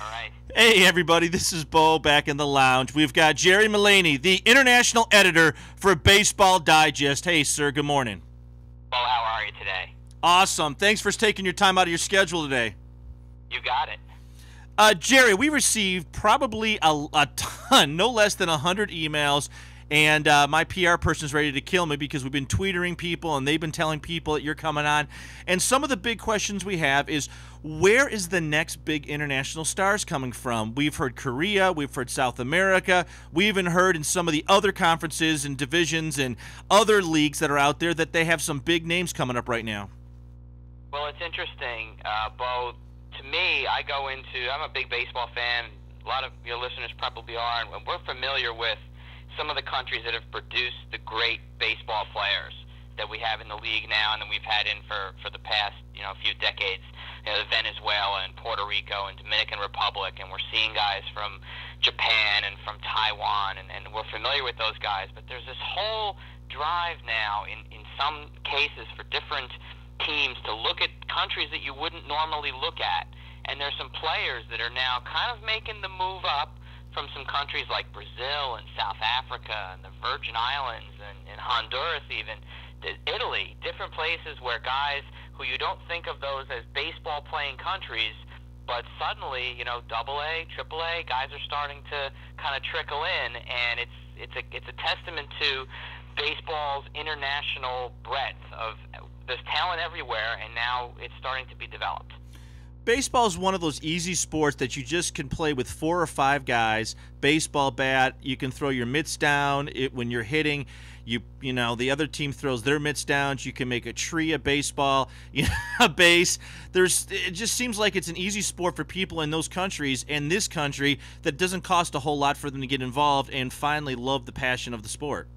All right. Hey, everybody, this is Bo back in the lounge. We've got Jerry Milani, the international editor for Baseball Digest. Hey, sir, good morning. Bo, how are you today? Awesome. Thanks for taking your time out of your schedule today. You got it. Jerry, we received probably a ton, no less than 100 emails, and my PR person's ready to kill me because we've been tweeting people and they've been telling people that you're coming on. And some of the big questions we have is, where is the next big international stars coming from? We've heard Korea, we've heard South America, we even heard in some of the other conferences and divisions and other leagues that are out there that they have some big names coming up right now. Well, it's interesting, Bo. To me, I'm a big baseball fan. A lot of your listeners probably are, and we're familiar with some of the countries that have produced the great baseball players that we have in the league now and that we've had in for the past, few decades. Venezuela and Puerto Rico and Dominican Republic, and we're seeing guys from Japan and from Taiwan, and we're familiar with those guys. But there's this whole drive now in some cases for different teams to look at countries that you wouldn't normally look at. And there's some players that are now kind of making the move up from some countries like Brazil and South Africa and the Virgin Islands and Honduras even, Italy, different places where guys who you don't think of those as baseball-playing countries, but suddenly, double A, triple A, guys are starting to kind of trickle in, and it's a testament to baseball's international breadth of there's talent everywhere, and now it's starting to be developed. Baseball is one of those easy sports that you just can play with 4 or 5 guys. Baseball bat, you can throw your mitts down when you're hitting. The other team throws their mitts down. You can make a tree, a baseball, a base. It just seems like it's an easy sport for people in those countries and this country that doesn't cost a whole lot for them to get involved and finally love the passion of the sport.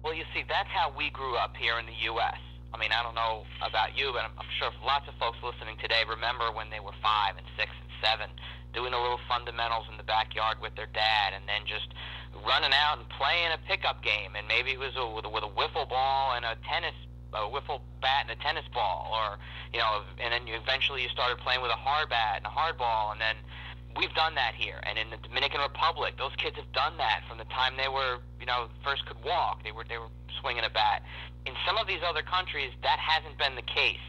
Well, you see, that's how we grew up here in the U.S. I mean, I don't know about you, but I'm sure lots of folks listening today remember when they were 5 and 6 and 7, doing the little fundamentals in the backyard with their dad, and then just running out and playing a pickup game, and maybe it was with a wiffle ball and a wiffle bat and a tennis ball, or and then eventually you started playing with a hard bat and a hard ball, and then we've done that here. And in the Dominican Republic, those kids have done that from the time they were first could walk. They were swinging a bat. In some of these other countries, that hasn't been the case,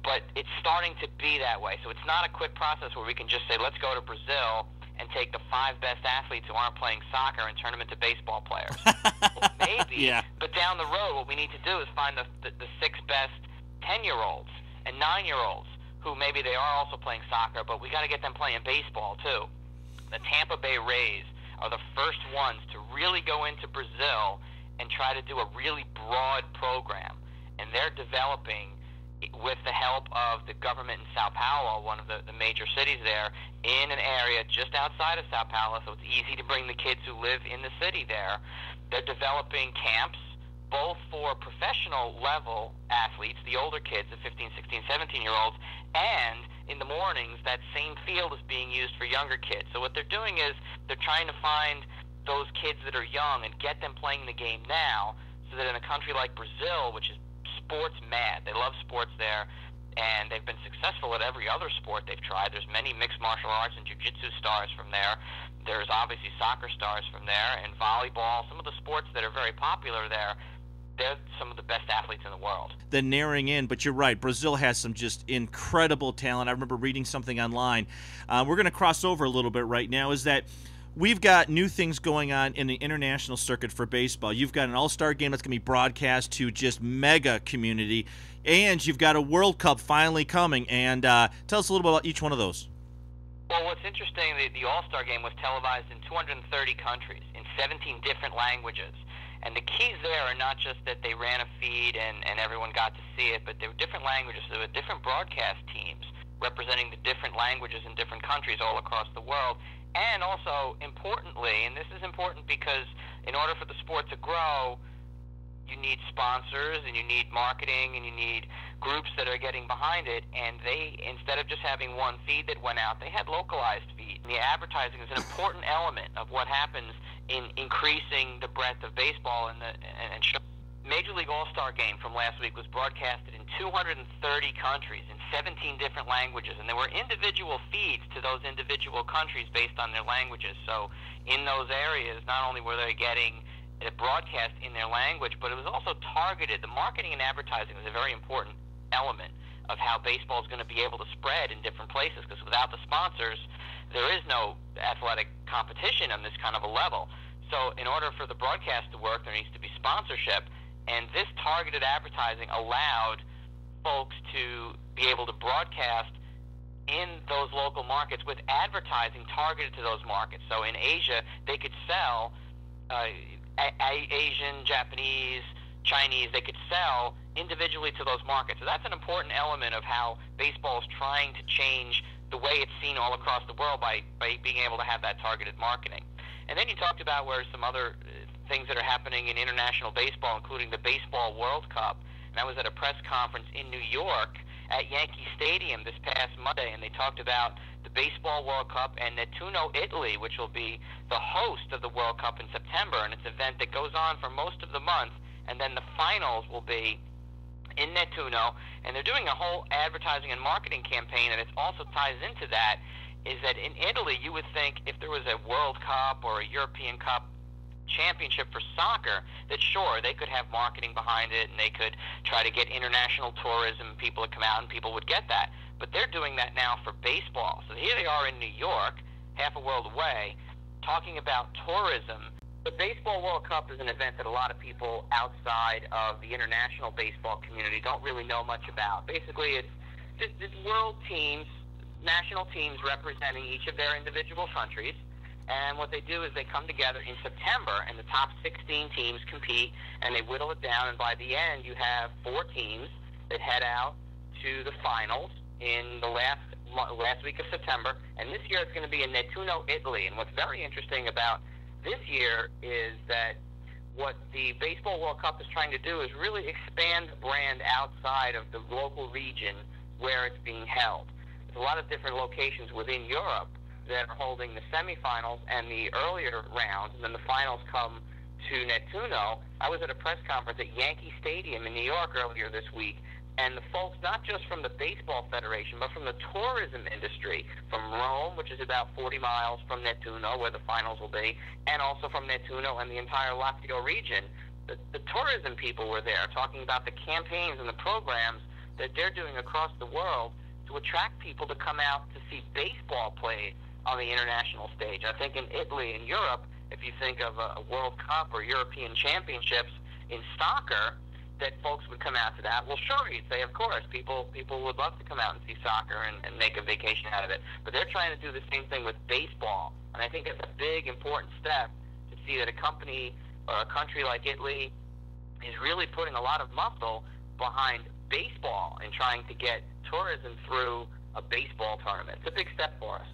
but it's starting to be that way. So it's not a quick process where we can just say, let's go to Brazil and take the 5 best athletes who aren't playing soccer and turn them into baseball players. Well, maybe, yeah. But down the road, what we need to do is find the 6 best 10-year-olds and 9-year-olds who maybe they are also playing soccer, but we got to get them playing baseball too. The Tampa Bay Rays are the first ones to really go into Brazil and try to do a really broad program, and they're developing with the help of the government in Sao Paulo, one of the major cities there, in an area just outside of Sao Paulo, so it's easy to bring the kids who live in the city there. They're developing camps both for professional level athletes, the older kids, the 15, 16, 17-year-olds, and in the mornings that same field is being used for younger kids. So what they're doing is they're trying to find those kids that are young and get them playing the game now, so that in a country like Brazil, which is sports mad, they love sports there, and they've been successful at every other sport they've tried. There's many mixed martial arts and jiu-jitsu stars from there. There's obviously soccer stars from there, and volleyball, some of the sports that are very popular there. They're some of the best athletes in the world. The narrowing in, but you're right. Brazil has some just incredible talent. I remember reading something online. We're going to cross over a little bit right now, is that we've got new things going on in the international circuit for baseball. You've got an all-star game that's going to be broadcast to just mega community, and you've got a World Cup finally coming. And tell us a little bit about each one of those. Well, what's interesting, the all-star game was televised in 230 countries in 17 different languages. And the keys there are not just that they ran a feed and everyone got to see it, but there were different languages. There were different broadcast teams representing the different languages in different countries all across the world. And also, importantly, and this is important because in order for the sport to grow, you need sponsors and you need marketing and you need groups that are getting behind it. And they, instead of just having one feed that went out, they had localized feeds. And the advertising is an important element of what happens in increasing the breadth of baseball and Major League All-Star game from last week was broadcasted in 230 countries in 17 different languages, and there were individual feeds to those individual countries based on their languages. So in those areas, not only were they getting a broadcast in their language, but it was also targeted. The marketing and advertising was a very important element of how baseball is going to be able to spread in different places, because without the sponsors, there is no athletic competition on this kind of a level. So in order for the broadcast to work, there needs to be sponsorship. And this targeted advertising allowed folks to be able to broadcast in those local markets with advertising targeted to those markets. So in Asia, they could sell Asian, Japanese, Chinese, they could sell individually to those markets. So that's an important element of how baseball is trying to change the way it's seen all across the world by being able to have that targeted marketing. And then you talked about where some other things that are happening in international baseball, including the Baseball World Cup. And I was at a press conference in New York at Yankee Stadium this past Monday, and they talked about the Baseball World Cup and Nettuno, Italy, which will be the host of the World Cup in September. And it's an event that goes on for most of the month, and then the finals will be in Nettuno. And they're doing a whole advertising and marketing campaign, and it also ties into that, is that in Italy, you would think if there was a World Cup or a European Cup championship for soccer, that sure, they could have marketing behind it and they could try to get international tourism, people would come out and people would get that. But they're doing that now for baseball. So here they are in New York, half a world away, talking about tourism. The Baseball World Cup is an event that a lot of people outside of the international baseball community don't really know much about. Basically, it's just world teams, national teams representing each of their individual countries. And what they do is they come together in September, and the top 16 teams compete, and they whittle it down, and by the end you have 4 teams that head out to the finals in the last week of September. And this year it's going to be in Nettuno, Italy. And what's very interesting about this year is that what the Baseball World Cup is trying to do is really expand the brand outside of the local region where it's being held. There's a lot of different locations within Europe that are holding the semifinals and the earlier rounds, and then the finals come to Nettuno. I was at a press conference at Yankee Stadium in New York earlier this week, and the folks, not just from the Baseball Federation, but from the tourism industry, from Rome, which is about 40 miles from Nettuno, where the finals will be, and also from Nettuno and the entire Lazio region, the tourism people were there talking about the campaigns and the programs that they're doing across the world to attract people to come out to see baseball played on the international stage. I think in Italy and Europe, if you think of a World Cup or European Championships in soccer, that folks would come out to that. Well, sure, you'd say, of course, people would love to come out and see soccer and make a vacation out of it. But they're trying to do the same thing with baseball. And I think it's a big, important step to see that a company or a country like Italy is really putting a lot of muscle behind baseball and trying to get tourism through a baseball tournament. It's a big step for us.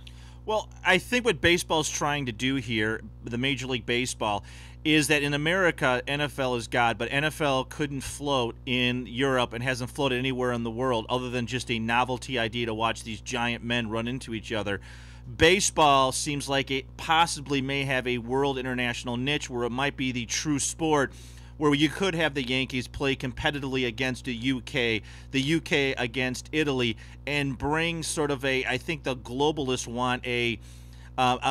Well, I think what baseball's trying to do here, the Major League Baseball, is that in America, NFL is God, but NFL couldn't float in Europe and hasn't floated anywhere in the world other than just a novelty idea to watch these giant men run into each other. Baseball seems like it possibly may have a world international niche where it might be the true sport, where you could have the Yankees play competitively against the UK against Italy, and bring sort of I think the globalists want a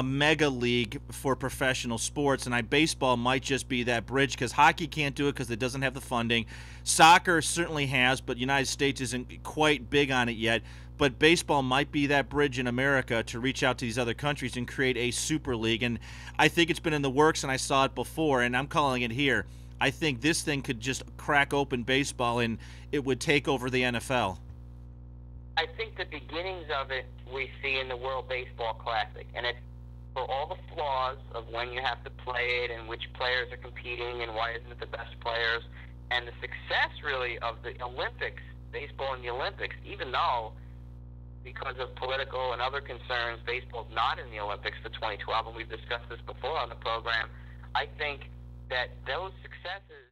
mega league for professional sports, and baseball might just be that bridge, because hockey can't do it because it doesn't have the funding. Soccer certainly has, but the United States isn't quite big on it yet. But baseball might be that bridge in America to reach out to these other countries and create a super league. And I think it's been in the works, and I saw it before, and I'm calling it here. I think this thing could just crack open baseball and it would take over the NFL. I think the beginnings of it we see in the World Baseball Classic, and it's for all the flaws of when you have to play it and which players are competing and why isn't it the best players, and the success really of the Olympics, baseball in the Olympics, even though because of political and other concerns, baseball's not in the Olympics for 2012, and we've discussed this before on the program. I think that those successes